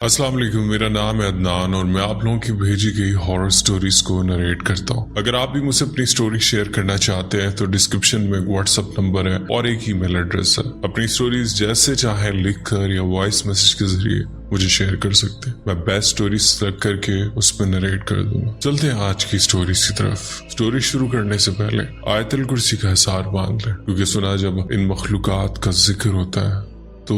अस्सलाम वालेकुम, मेरा नाम है अदनान और मैं आप लोगों की भेजी गई हॉरर स्टोरीज को नरेट करता हूँ। अगर आप भी मुझसे अपनी स्टोरी शेयर करना चाहते हैं तो डिस्क्रिप्शन में एक व्हाट्सएप नंबर है और एक ईमेल एड्रेस है। अपनी स्टोरीज जैसे चाहे लिख कर या वॉइस मैसेज के जरिए मुझे शेयर कर सकते हैं। मैं बेस्ट स्टोरी सेलेक्ट करके उस पर नरेट कर दूंगा। चलते हैं आज की स्टोरीज की तरफ। स्टोरी शुरू करने से पहले आयतुल कुर्सी का हिसार बांध लें, क्योंकि सुना जब इन मखलूकात का जिक्र होता है तो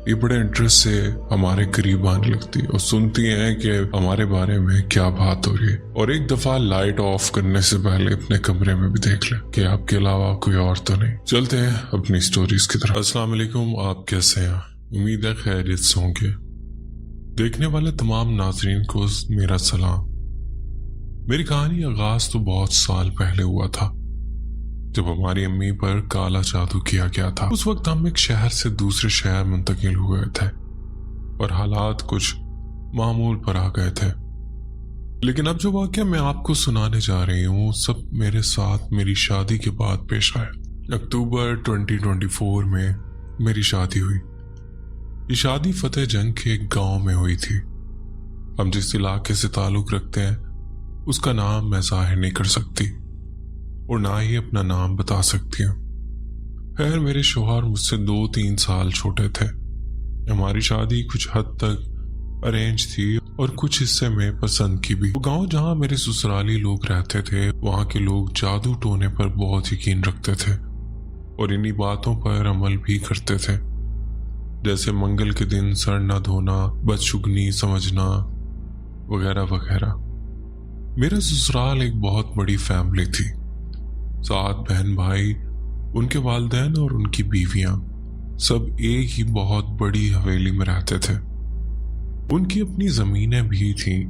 ये बड़े इंटरेस्ट से हमारे करीब आने लगती है और सुनती हैं कि हमारे बारे में क्या बात हो रही है। और एक दफा लाइट ऑफ करने से पहले अपने कमरे में भी देख लें कि आपके अलावा कोई और तो नहीं। चलते हैं अपनी स्टोरीज की तरफ। अस्सलाम वालेकुम, आप कैसे हैं? उम्मीद है खैरियत से होंगे। देखने वाले तमाम नाजरीन को मेरा सलाम। मेरी कहानी आगाज तो बहुत साल पहले हुआ था, जब हमारी अम्मी पर काला जादू किया गया था। उस वक्त हम एक शहर से दूसरे शहर मुंतकिल हुए थे और हालात कुछ मामूल पर आ गए थे। लेकिन अब जो वाकया मैं आपको सुनाने जा रही हूँ सब मेरे साथ मेरी शादी के बाद पेश आया। अक्टूबर 2024 में मेरी शादी हुई। ये शादी फतेह जंग के एक गांव में हुई थी। हम जिस इलाके से ताल्लुक रखते हैं उसका नाम मैं जाहिर नहीं कर सकती और ना ही अपना नाम बता सकती हूँ। खैर, मेरे शौहर मुझसे 2-3 साल छोटे थे। हमारी शादी कुछ हद तक अरेंज थी और कुछ हिस्से में पसंद की भी। गांव जहाँ मेरे ससुराली लोग रहते थे वहाँ के लोग जादू टोने पर बहुत यकीन रखते थे और इन्हीं बातों पर अमल भी करते थे, जैसे मंगल के दिन सर न धोना, बदशुगनी समझना वगैरह वगैरह। मेरा ससुराल एक बहुत बड़ी फैमिली थी। 7 बहन भाई, उनके वालिदैन और उनकी बीवियां सब एक ही बहुत बड़ी हवेली में रहते थे। उनकी अपनी जमीनें भी थीं।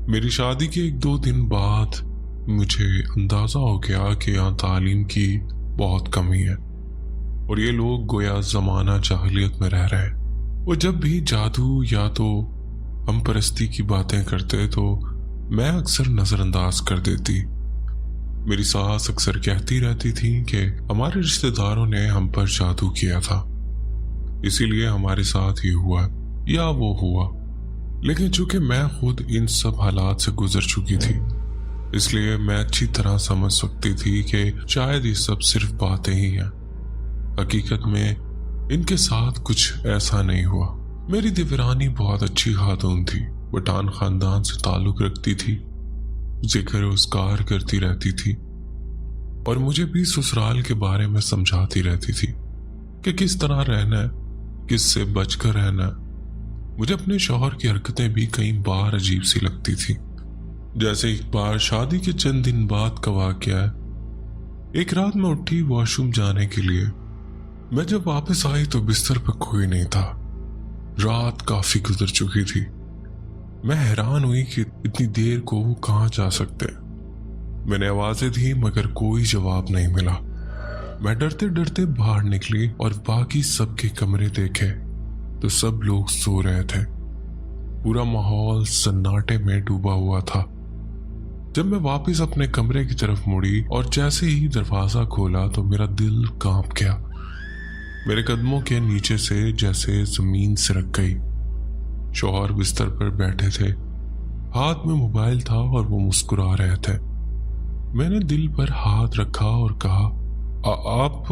मेरी शादी के 1-2 दिन बाद मुझे अंदाजा हो गया कि यहाँ तालीम की बहुत कमी है और ये लोग गोया जमाना जाहिलियत में रह रहे हैं। वो जब भी जादू या तो हम परस्ती की बातें करते तो मैं अक्सर नजरअंदाज कर देती। मेरी सास अक्सर कहती रहती थी कि हमारे रिश्तेदारों ने हम पर जादू किया था, इसीलिए हमारे साथ ये हुआ या वो हुआ। लेकिन चूंकि मैं खुद इन सब हालात से गुजर चुकी थी, इसलिए मैं अच्छी तरह समझ सकती थी कि शायद ये सब सिर्फ बातें ही हैं। हकीकत में इनके साथ कुछ ऐसा नहीं हुआ। मेरी देवरानी बहुत अच्छी खातून थी, बटान खानदान से ताल्लुक रखती थी, जिक्र उसकार करती रहती थी और मुझे भी ससुराल के बारे में समझाती रहती थी कि किस तरह रहना है, किससे बचकर रहना है। मुझे अपने शौहर की हरकतें भी कई बार अजीब सी लगती थी। जैसे एक बार शादी के चंद दिन बाद का वाकया है। एक रात में उठी वॉशरूम जाने के लिए। मैं जब वापस आई तो बिस्तर पर कोई नहीं था। रात काफी गुजर चुकी थी। मैं हैरान हुई कि इतनी देर को वो कहाँ जा सकते। मैंने आवाजें दी मगर कोई जवाब नहीं मिला। मैं डरते डरते बाहर निकली और बाकी सबके कमरे देखे तो सब लोग सो रहे थे। पूरा माहौल सन्नाटे में डूबा हुआ था। जब मैं वापस अपने कमरे की तरफ मुड़ी और जैसे ही दरवाजा खोला तो मेरा दिल कांप गया। मेरे कदमों के नीचे से जैसे जमीन सिरक गई। शौहर बिस्तर पर बैठे थे, हाथ में मोबाइल था और वो मुस्कुरा रहे थे। मैंने दिल पर हाथ रखा और कहा, आप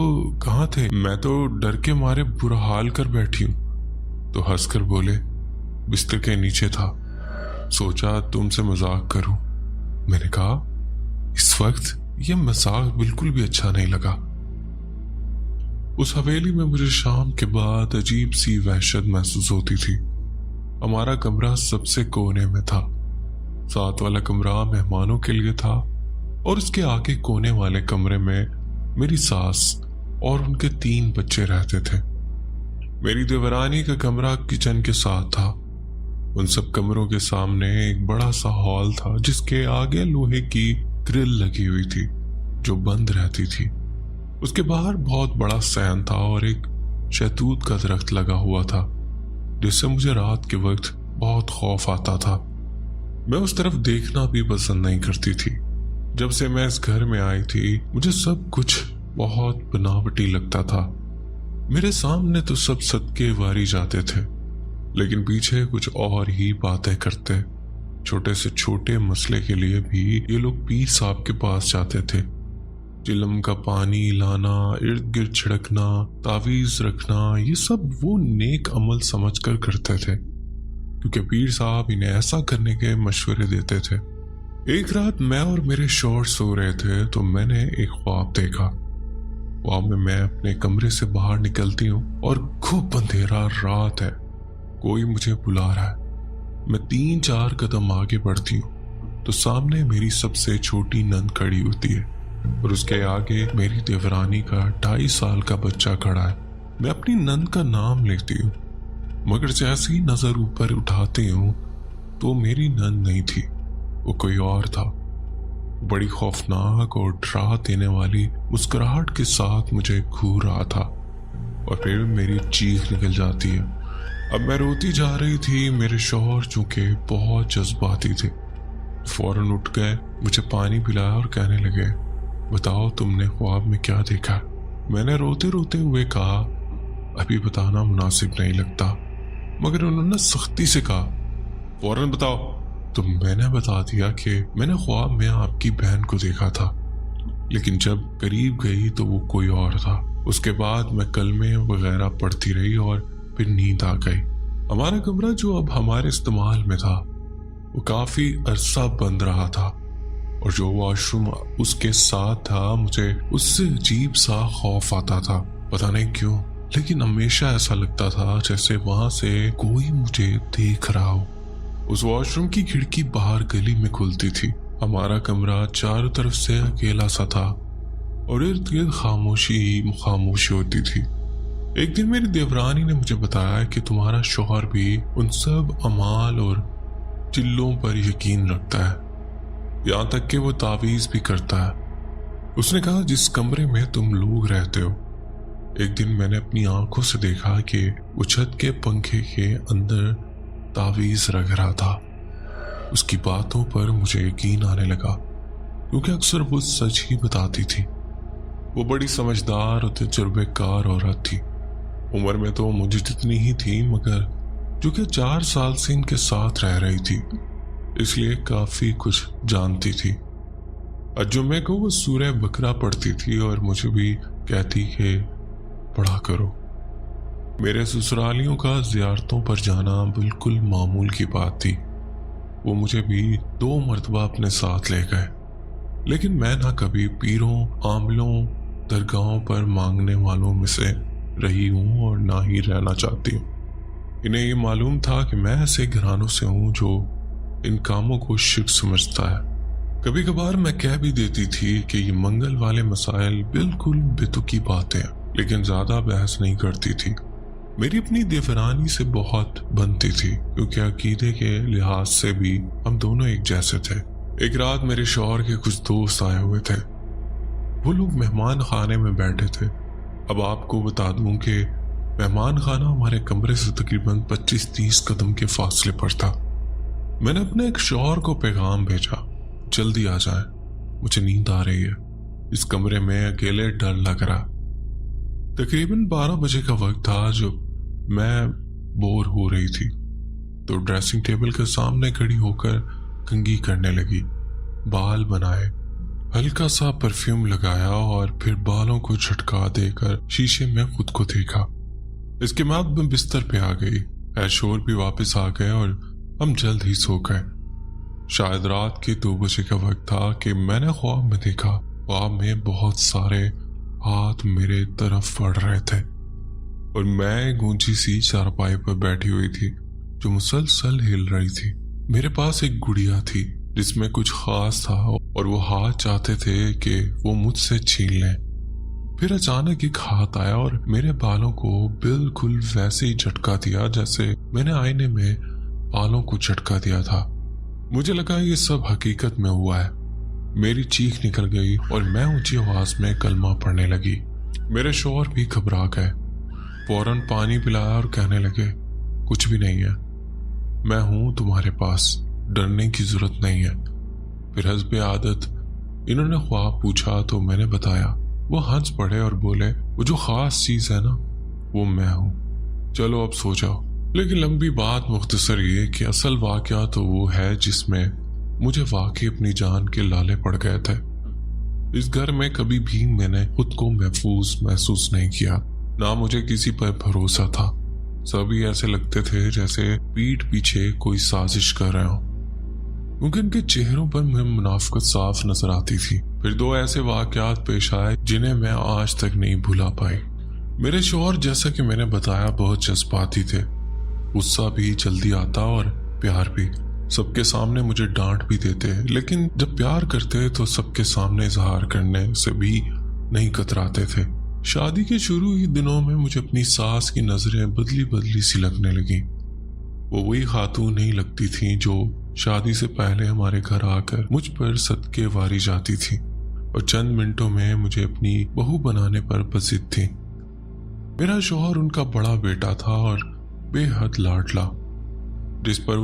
कहाँ थे? मैं तो डर के मारे बुरा हाल कर बैठी हूँ। तो हंसकर बोले, बिस्तर के नीचे था, सोचा तुमसे मजाक करूं। मैंने कहा, इस वक्त यह मजाक बिल्कुल भी अच्छा नहीं लगा। उस हवेली में मुझे शाम के बाद अजीब सी वहशत महसूस होती थी। हमारा कमरा सबसे कोने में था। साथ वाला कमरा मेहमानों के लिए था और उसके आगे कोने वाले कमरे में मेरी सास और उनके 3 बच्चे रहते थे। मेरी देवरानी का कमरा किचन के साथ था। उन सब कमरों के सामने एक बड़ा सा हॉल था जिसके आगे लोहे की ग्रिल लगी हुई थी जो बंद रहती थी। उसके बाहर बहुत बड़ा सहन था और एक शहतूत का दरख्त लगा हुआ था जिससे मुझे रात के वक्त बहुत खौफ आता था। मैं उस तरफ देखना भी पसंद नहीं करती थी। जब से मैं इस घर में आई थी मुझे सब कुछ बहुत बनावटी लगता था। मेरे सामने तो सब सदके वारी जाते थे लेकिन पीछे कुछ और ही बातें करते। छोटे से छोटे मसले के लिए भी ये लोग पीर साहब के पास जाते थे। चिलम का पानी लाना, इर्द गिर्द छिड़कना, तावीज रखना, ये सब वो नेक अमल समझकर करते थे, क्योंकि पीर साहब इन्हें ऐसा करने के मशवरे देते थे। एक रात मैं और मेरे शौहर सो रहे थे तो मैंने एक ख्वाब देखा। ख्वाब में मैं अपने कमरे से बाहर निकलती हूँ और खूब अंधेरा रात है, कोई मुझे बुला रहा है। मैं 3-4 कदम आगे बढ़ती हूँ तो सामने मेरी सबसे छोटी नंद खड़ी होती है और उसके आगे मेरी देवरानी का 2.5 साल का बच्चा खड़ा है। मैं अपनी नंद का नाम लेती हूँ, मगर जैसे ही नजर ऊपर उठाती हूँ तो मेरी नंद नहीं थी, वो कोई और था। बड़ी खौफनाक और डरा देने वाली मुस्कुराहट के साथ मुझे घूर रहा था और फिर मेरी चीख निकल जाती है। अब मैं रोती जा रही थी। मेरे शौहर चूंकि बहुत जज्बाती थे, फौरन उठ गए, मुझे पानी पिलाया और कहने लगे, बताओ तुमने ख्वाब में क्या देखा? मैंने रोते रोते हुए कहा, अभी बताना मुनासिब नहीं लगता। मगर उन्होंने सख्ती से कहा, फौरन बताओ। तो मैंने बता दिया कि मैंने ख्वाब में आपकी बहन को देखा था, लेकिन जब करीब गई तो वो कोई और था। उसके बाद मैं कलमे वगैरह पढ़ती रही और फिर नींद आ गई। हमारा कमरा जो अब हमारे इस्तेमाल में था वो काफी अरसा बंद रहा था और जो वॉशरूम उसके साथ था मुझे उससे अजीब सा खौफ आता था। पता नहीं क्यों, लेकिन हमेशा ऐसा लगता था जैसे वहां से कोई मुझे देख रहा हो। उस वॉशरूम की खिड़की बाहर गली में खुलती थी। हमारा कमरा चारों तरफ से अकेला सा था और इर्द गिर्द खामोशी ही खामोशी होती थी। एक दिन मेरी देवरानी ने मुझे बताया कि तुम्हारा शौहर भी उन सब अमाल और चिल्लों पर यकीन रखता है, यहाँ तक कि वो तावीज भी करता है। उसने कहा, जिस कमरे में तुम लोग रहते हो, एक दिन मैंने अपनी आंखों से देखा कि वो छत के पंखे के अंदर तावीज रख रहा था। उसकी बातों पर मुझे यकीन आने लगा, क्योंकि अक्सर वो सच ही बताती थी। वो बड़ी समझदार और तजुर्बेकार औरत थी। उम्र में तो मुझे जितनी ही थी, मगर जो कि 4 साल से इनके साथ रह रही थी, इसलिए काफी कुछ जानती थी। जुम्मे को वो सूरह बकरा पढ़ती थी और मुझे भी कहती कि पढ़ा करो। मेरे ससुरालियों का जियारतों पर जाना बिल्कुल मामूल की बात थी। वो मुझे भी 2 मरतबा अपने साथ ले गए, लेकिन मैं ना कभी पीरों, आमलों, दरगाहों पर मांगने वालों में से रही हूँ और ना ही रहना चाहती हूँ। इन्हें ये मालूम था कि मैं ऐसे घरानों से हूँ जो इन कामों को शिर्क समझता है। कभी कभार मैं कह भी देती थी कि ये मंगल वाले मसाइल बिल्कुल बेतुकी बातें हैं, लेकिन ज्यादा बहस नहीं करती थी। मेरी अपनी देवरानी से बहुत बनती थी, क्योंकि अकीदे के लिहाज से भी हम दोनों एक जैसे थे। एक रात मेरे शौहर के कुछ दोस्त आए हुए थे। वो लोग मेहमान खाने में बैठे थे। अब आपको बता दूं कि मेहमान खाना हमारे कमरे से तकरीबन 25-30 कदम के फासले पर था। मैंने अपने एक शौहर को पैगाम भेजा, जल्दी आ जाए, मुझे नींद आ रही है, इस कमरे में अकेले डर लग रहा। तकरीबन 12 बजे का वक्त था जब मैं बोर हो रही थी, तो ड्रेसिंग टेबल के सामने खड़ी होकर कंघी करने लगी। बाल बनाए, हल्का सा परफ्यूम लगाया और फिर बालों को झटका देकर शीशे में खुद को देखा। इसके बाद मैं बिस्तर पे आ गई। ऐशोर भी वापस आ गए और हम जल्द ही सो गए। शायद रात के 2 बजे का वक्त था कि मैंने ख्वाब में देखा। ख्वाब में बहुत सारे हाथ मेरे तरफ बढ़ रहे थे और मैं गूंजी सी चारपाई पर बैठी हुई थी जो मुसलसल हिल रही थी। मेरे पास एक गुड़िया थी जिसमें कुछ खास था और वो हाथ चाहते थे कि वो मुझसे छीन लें। फिर अचानक एक हाथ आया और मेरे बालों को बिल्कुल वैसे ही झटका दिया जैसे मैंने आईने में बालों को झटका दिया था। मुझे लगा ये सब हकीकत में हुआ है। मेरी चीख निकल गई और मैं ऊंची आवाज में कलमा पढ़ने लगी। मेरे शौहर भी घबरा गए, फौरन पानी पिलाया और कहने लगे, कुछ भी नहीं है, मैं हूं तुम्हारे पास, डरने की जरूरत नहीं है। फिर हस्बे आदत इन्होंने ख्वाब पूछा तो मैंने बताया। वो हंस पड़े और बोले, वो जो खास चीज है ना, वो मैं हूं, चलो अब सो जाओ। लेकिन लंबी बात मुख्तसर ये कि असल वाकया तो वो है जिसमें मुझे वाकई अपनी जान के लाले पड़ गए थे। इस घर में कभी भी मैंने खुद को महफूज महसूस नहीं किया, ना मुझे किसी पर भरोसा था। सभी ऐसे लगते थे जैसे पीठ पीछे कोई साजिश कर रहे हो, क्योंकि उनके चेहरों पर मुझे मुनाफिकत साफ नजर आती थी। फिर दो ऐसे वाकयात पेश आए जिन्हें मैं आज तक नहीं भुला पाई। मेरे शौहर, जैसा कि मैंने बताया, बहुत जज्बाती थे। गुस्सा भी जल्दी आता और प्यार भी। सबके सामने मुझे डांट भी देते, लेकिन जब प्यार करते तो सबके सामने इजहार करने से भी नहीं कतराते थे। शादी के शुरू ही दिनों में मुझे अपनी सास की नजरें बदली बदली सी लगने लगी। वो वही खातून नहीं लगती थी जो शादी से पहले हमारे घर आकर मुझ पर सदके वारी जाती थी और चंद मिनटों में मुझे अपनी बहू बनाने पर बजिद थी। मेरा शौहर उनका बड़ा बेटा था और बेहद लाडला, जिस पर वो